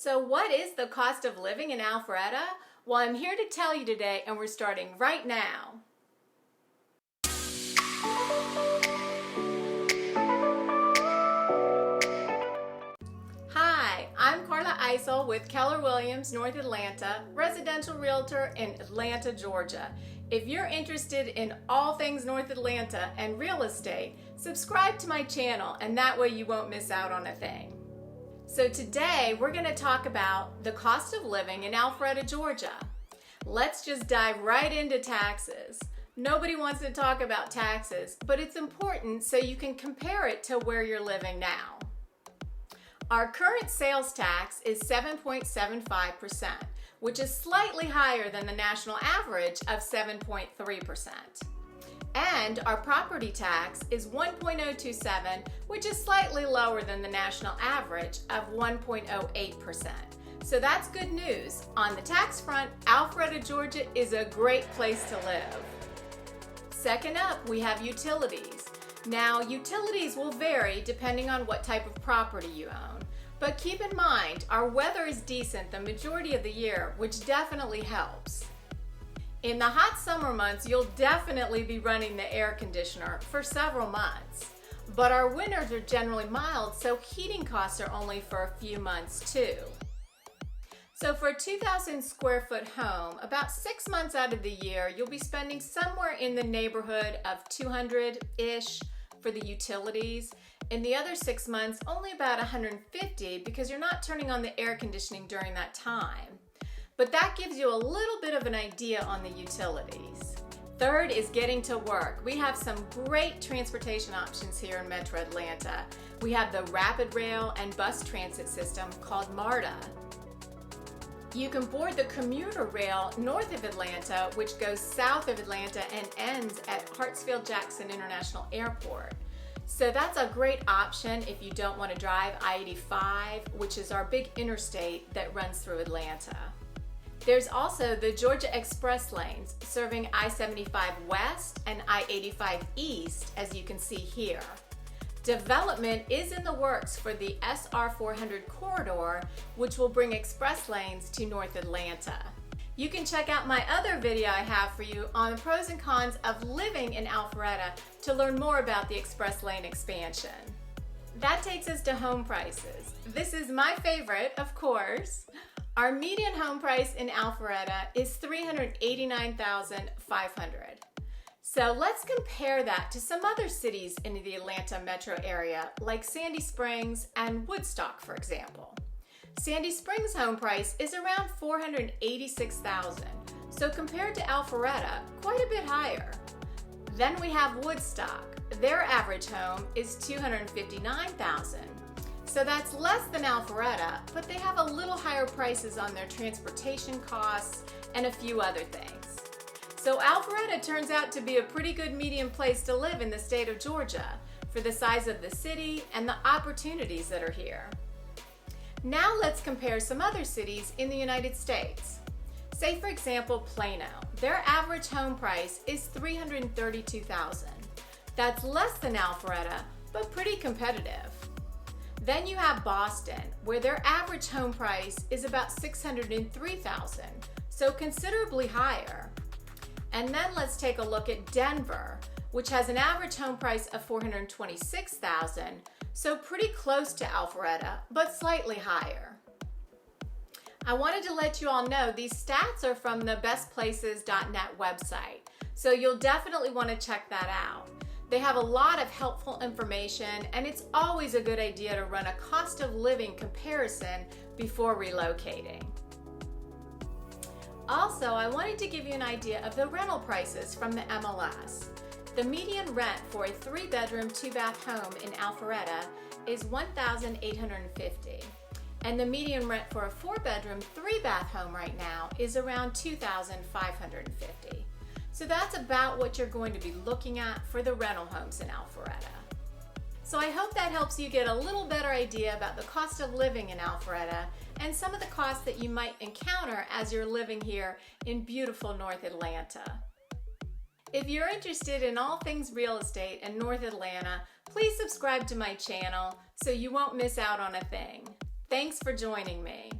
So what is the cost of living in Alpharetta? Well, I'm here to tell you today, and we're starting right now. Hi, I'm Carla Eisel with Keller Williams North Atlanta, residential realtor in Atlanta, Georgia. If you're interested in all things North Atlanta and real estate, subscribe to my channel, and that way you won't miss out on a thing. So today we're going to talk about the cost of living in Alpharetta, Georgia. Let's just dive right into taxes. Nobody wants to talk about taxes, but it's important so you can compare it to where you're living now. Our current sales tax is 7.75%, which is slightly higher than the national average of 7.3%. And our property tax is 1.027, which is slightly lower than the national average of 1.08%. So that's good news. On the tax front, Alpharetta, Georgia is a great place to live. Second up, we have utilities. Now, utilities will vary depending on what type of property you own. But keep in mind, our weather is decent the majority of the year, which definitely helps. In the hot summer months, you'll definitely be running the air conditioner for several months. But our winters are generally mild, so heating costs are only for a few months too. So for a 2,000 square foot home, about 6 months out of the year, you'll be spending somewhere in the neighborhood of $200-ish for the utilities. In the other 6 months, only about $150 because you're not turning on the air conditioning during that time. But that gives you a little bit of an idea on the utilities. Third is getting to work. We have some great transportation options here in Metro Atlanta. We have the Rapid Rail and bus transit system called MARTA. You can board the commuter rail north of Atlanta, which goes south of Atlanta and ends at Hartsfield-Jackson International Airport. So that's a great option if you don't want to drive I-85, which is our big interstate that runs through Atlanta. There's also the Georgia Express lanes serving I-75 West and I-85 East, as you can see here. Development is in the works for the SR 400 corridor, which will bring express lanes to North Atlanta. You can check out my other video I have for you on the pros and cons of living in Alpharetta to learn more about the express lane expansion. That takes us to home prices. This is my favorite, of course. Our median home price in Alpharetta is $389,500. So let's compare that to some other cities in the Atlanta metro area, like Sandy Springs and Woodstock, for example. Sandy Springs' home price is around $486,000, so compared to Alpharetta, quite a bit higher. Then we have Woodstock. Their average home is $259,000. So that's less than Alpharetta, but they have a little higher prices on their transportation costs and a few other things. So Alpharetta turns out to be a pretty good medium place to live in the state of Georgia for the size of the city and the opportunities that are here. Now let's compare some other cities in the United States. Say for example, Plano. Their average home price is $332,000. That's less than Alpharetta, but pretty competitive. Then you have Boston, where their average home price is about $603,000, so considerably higher. And then let's take a look at Denver, which has an average home price of $426,000, so pretty close to Alpharetta, but slightly higher. I wanted to let you all know these stats are from the bestplaces.net website, so you'll definitely want to check that out. They have a lot of helpful information, and it's always a good idea to run a cost of living comparison before relocating. Also, I wanted to give you an idea of the rental prices from the MLS. The median rent for a 3-bedroom, 2-bath home in Alpharetta is $1,850, and the median rent for a 4-bedroom, 3-bath home right now is around $2,550. So that's about what you're going to be looking at for the rental homes in Alpharetta. So I hope that helps you get a little better idea about the cost of living in Alpharetta and some of the costs that you might encounter as you're living here in beautiful North Atlanta. If you're interested in all things real estate in North Atlanta, please subscribe to my channel so you won't miss out on a thing. Thanks for joining me.